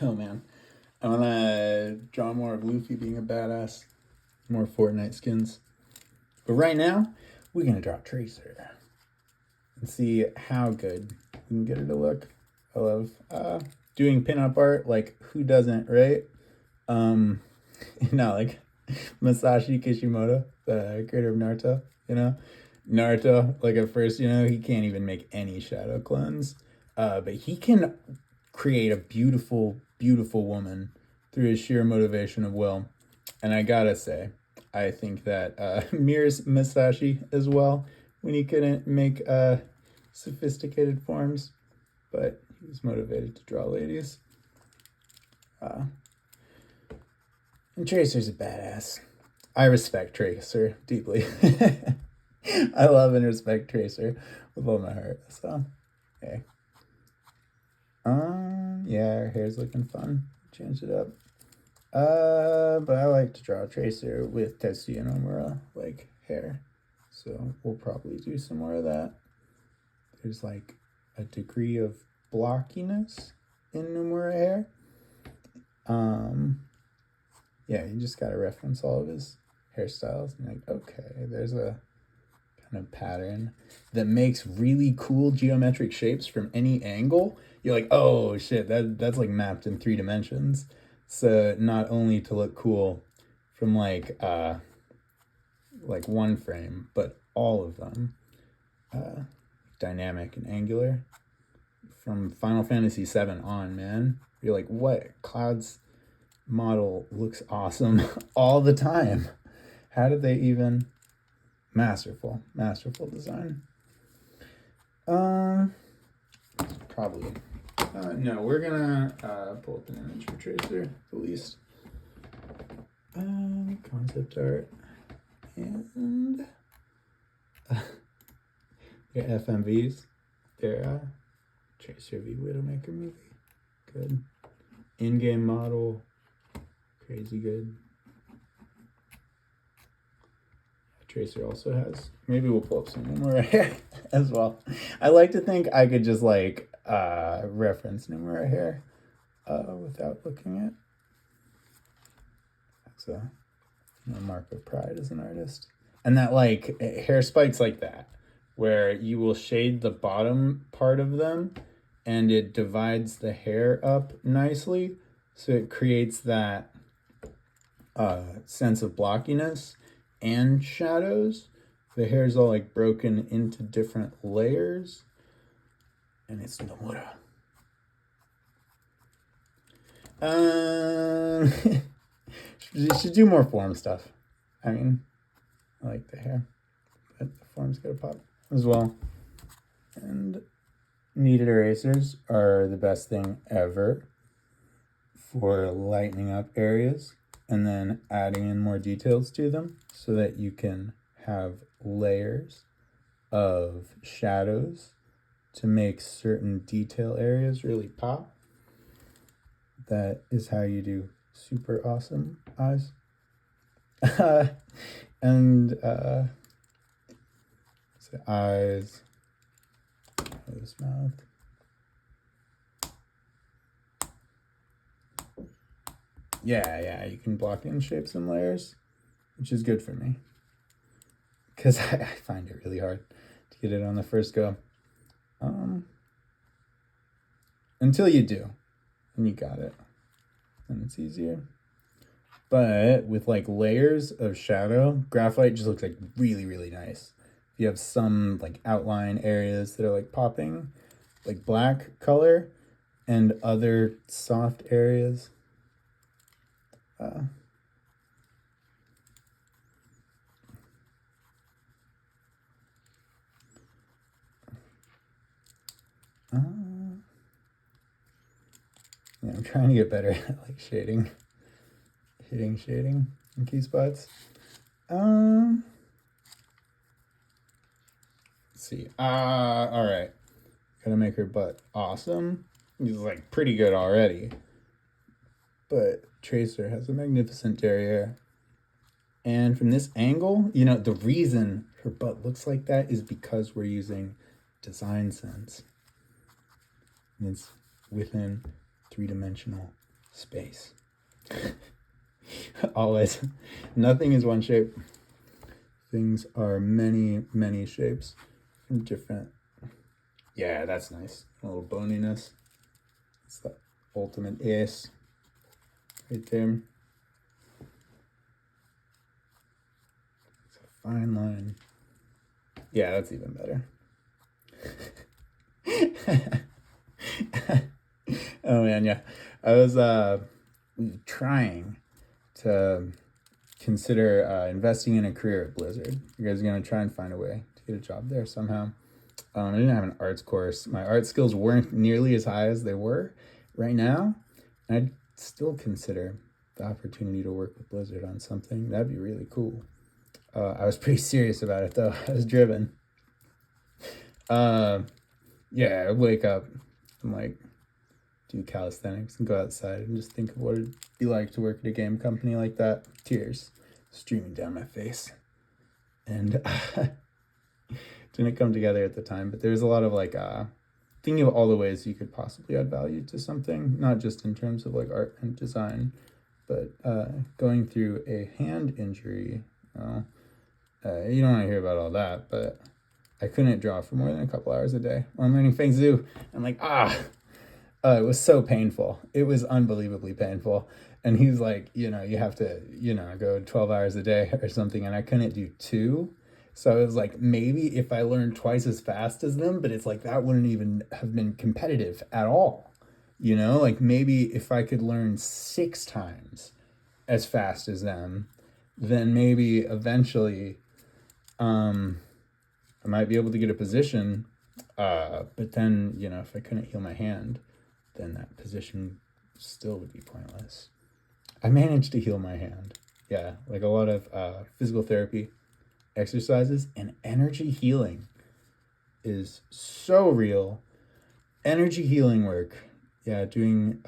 Oh man, I wanna draw more of Luffy being a badass, more Fortnite skins. But right now, we're gonna draw Tracer and see how good we can get her to look. I love doing pinup art. Like, who doesn't, right? Um, like Masashi Kishimoto, the creator of Naruto. Naruto. Like at first, he can't even make any shadow clones, but he can create a beautiful, beautiful woman through his sheer motivation of will. And I gotta say, I think that mirrors Masashi as well when he couldn't make sophisticated forms, but he was motivated to draw ladies. And Tracer's a badass. I respect Tracer deeply. I love and respect Tracer with all my heart. So, hey. Yeah, her hair's looking fun. Change it up. But I like to draw Tracer with Tetsuya Nomura like hair. So we'll probably do some more of that. There's like a degree of blockiness in Nomura hair. Yeah, you just gotta reference all of his hairstyles and like, okay, there's a kind of pattern that makes really cool geometric shapes from any angle. You're like, oh shit, that's like mapped in 3 dimensions. So not only to look cool from like one frame, but all of them, dynamic and angular from Final Fantasy VII on, man. You're like, what? Cloud's model looks awesome all the time. How did they even? Masterful design. Probably. No, we're gonna pull up an image for Tracer at least. Concept art and their FMVs. Their Tracer v Widowmaker movie. Good. In-game model. Crazy good. Tracer also has. Maybe we'll pull up some Nomura hair as well. I like to think I could just like reference Nomura hair without looking at. That's a mark of pride as an artist. And that like hair spikes like that, where you will shade the bottom part of them and it divides the hair up nicely. So it creates that sense of blockiness and shadows. The hair is all like broken into different layers, and it's Nomura. You should do more form stuff. I mean, I like the hair, but the form's gotta pop as well. And kneaded erasers are the best thing ever for lightening up areas and then adding in more details to them so that you can have layers of shadows to make certain detail areas really pop. That is how you do super awesome eyes. And so eyes, his mouth. Yeah, you can block in shapes and layers, which is good for me. Because I find it really hard to get it on the first go. Until you do, and you got it. And it's easier. But with like layers of shadow, graphite just looks like really, really nice. You have some like outline areas that are like popping, like black color, and other soft areas. Yeah, I'm trying to get better at like shading, hitting shading in key spots. Let's see. All right. Gotta make her butt awesome. He's like pretty good already. But Tracer has a magnificent derriere. And from this angle, the reason her butt looks like that is because we're using Design Sense. And it's within 3-dimensional Space. Always. Nothing is one shape. Things are many, many shapes from different. Yeah, that's nice. A little boniness. It's the ultimate ace right there. It's a fine line. Yeah, that's even better. Oh man, yeah. I was trying to consider investing in a career at Blizzard. You guys are gonna try and find a way to get a job there somehow. I didn't have an arts course. My art skills weren't nearly as high as they were right now. I'd still consider the opportunity to work with Blizzard on something. That'd be really cool. I was pretty serious about it though. I was driven. Yeah, I wake up and like do calisthenics and go outside and just think of what it'd be like to work at a game company like that. Tears streaming down my face. And didn't come together at the time, but there's a lot of like thinking of all the ways you could possibly add value to something, not just in terms of like art and design, but going through a hand injury. You don't want to hear about all that, but I couldn't draw for more than a couple hours a day while I'm learning Feng Zhu. I'm like, it was so painful. It was unbelievably painful. And he's like, you have to, go 12 hours a day or something. And I couldn't do 2. So it was like, maybe if I learned twice as fast as them, but it's like, that wouldn't even have been competitive at all. Like maybe if I could learn 6 times as fast as them, then maybe eventually, I might be able to get a position. But then, if I couldn't heal my hand, then that position still would be pointless. I managed to heal my hand. Yeah, like a lot of physical therapy exercises and energy healing is so real. Energy healing work. Yeah, doing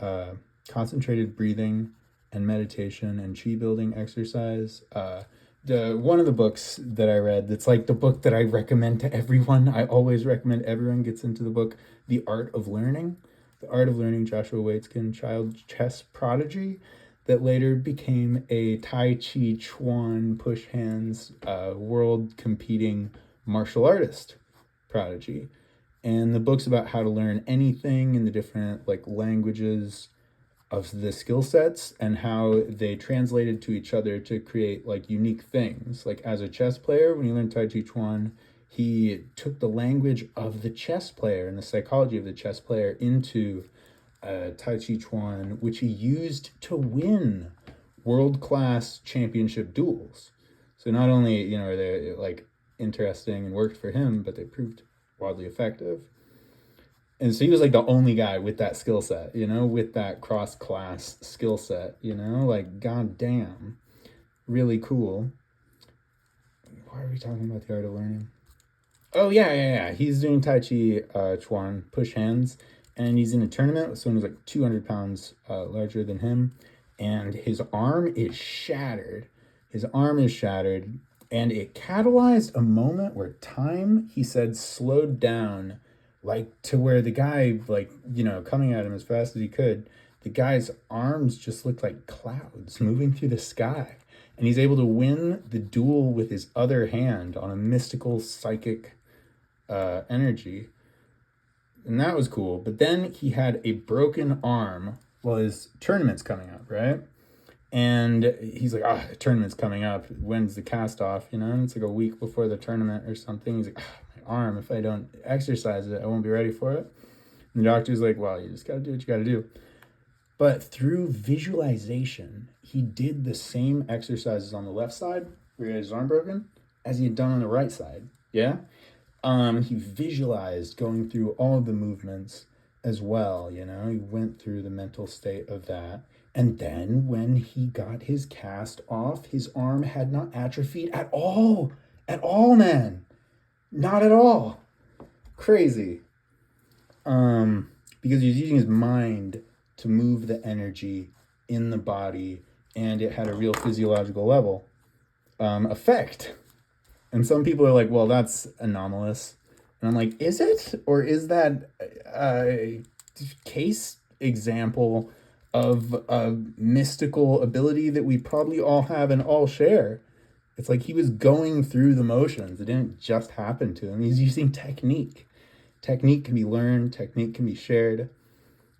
concentrated breathing and meditation and chi building exercise. One of the books that I read, that's like the book that I recommend to everyone. I always recommend everyone gets into the book, The Art of Learning. The Art of Learning, Joshua Waitzkin, child chess prodigy that later became a Tai Chi Chuan push hands world competing martial artist prodigy. And the book's about how to learn anything in the different like languages of the skill sets and how they translated to each other to create like unique things. Like as a chess player, when he learned Tai Chi Chuan, he took the language of the chess player and the psychology of the chess player into Tai Chi Chuan, which he used to win world-class championship duels. So not only, are they like interesting and worked for him, but they proved wildly effective. And so he was like the only guy with that skill set, with that cross-class skill set, like goddamn, really cool. Why are we talking about the art of learning? Oh yeah. He's doing Tai Chi Chuan push hands, and he's in a tournament with someone who's like 200 pounds larger than him, and his arm is shattered. And it catalyzed a moment where time, he said, slowed down, like to where the guy, like, coming at him as fast as he could, the guy's arms just looked like clouds moving through the sky. And he's able to win the duel with his other hand on a mystical psychic energy. And that was cool. But then he had a broken arm while his tournament's coming up, right? And he's like, the tournament's coming up. When's the cast off? And it's like a week before the tournament or something. He's like, my arm, if I don't exercise it, I won't be ready for it. And the doctor's like, well, you just got to do what you got to do. But through visualization, he did the same exercises on the left side, where he had his arm broken, as he had done on the right side. Yeah? He visualized going through all of the movements as well, He went through the mental state of that. And then when he got his cast off, his arm had not atrophied at all. At all, man. Not at all. Crazy. Because he was using his mind to move the energy in the body, and it had a real physiological level effect. And some people are like, well, that's anomalous. And I'm like, is it? Or is that a case example of a mystical ability that we probably all have and all share. It's like he was going through the motions. It didn't just happen to him. He's using technique. Technique can be learned, technique can be shared.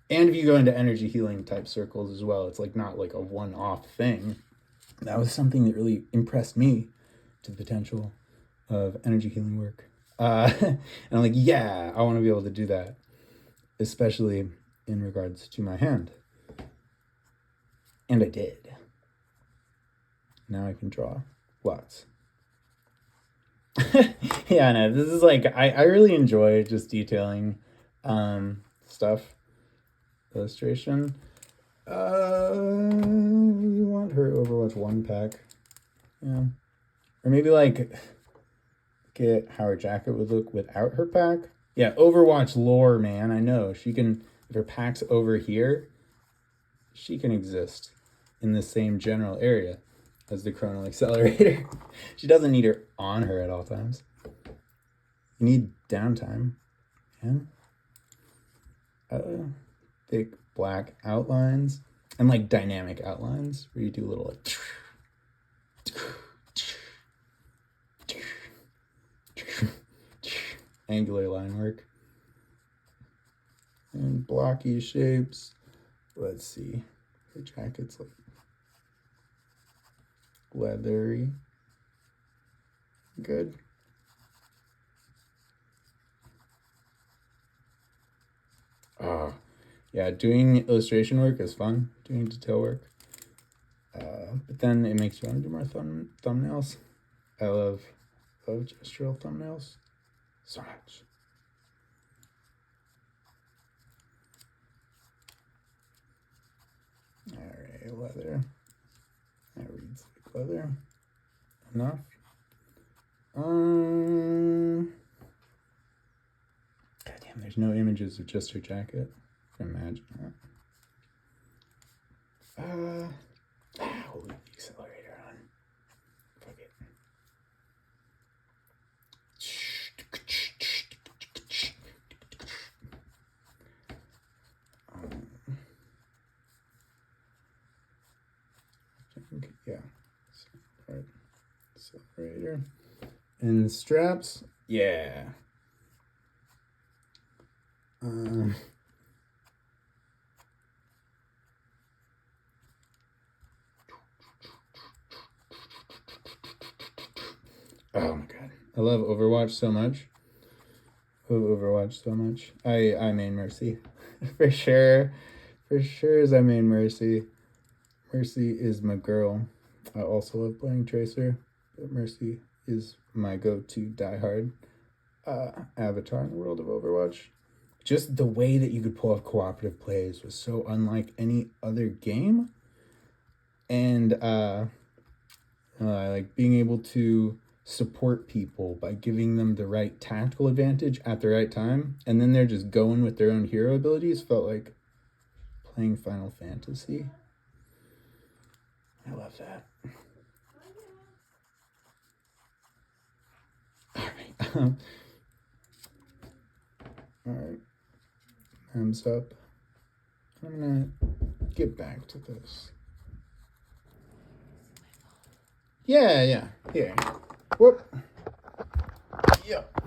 And if you go into energy healing type circles as well, it's like not like a one-off thing. That was something that really impressed me to the potential of energy healing work. And I'm like, yeah, I want to be able to do that, especially in regards to my hand. And I did. Now I can draw lots. Yeah, no, this is like, I really enjoy just detailing stuff. Illustration. We want her Overwatch 1 pack. Yeah. Or maybe like get how her jacket would look without her pack. Yeah, Overwatch lore, man. I know. She can, if her pack's over here, she can exist in the same general area as the Chronal Accelerator. She doesn't need her on her at all times. You need downtime. Yeah. Thick black outlines and like dynamic outlines where you do a little like angular line work and blocky shapes. Let's see, the jacket's like leathery. Good. Yeah, doing illustration work is fun, doing detail work. But then it makes you want to do more thumbnails. I love gestural thumbnails so much. All right, leather. That reads like leather. Enough. God damn, there's no images of just her jacket. Imagine that. We'll leave the accelerator on. Fuck it. Yeah. Right. Accelerator. And straps. Yeah. Oh my god. I love Overwatch so much. I main Mercy. For sure. For sure as I main Mercy. Mercy is my girl. I also love playing Tracer, but Mercy is my go-to diehard avatar in the world of Overwatch. Just the way that you could pull off cooperative plays was so unlike any other game. And I like being able to support people by giving them the right tactical advantage at the right time, and then they're just going with their own hero abilities. Felt like playing Final Fantasy. I love that. All right. All right. Thumbs up. I'm gonna get back to this. Yeah. Whoop. Yep.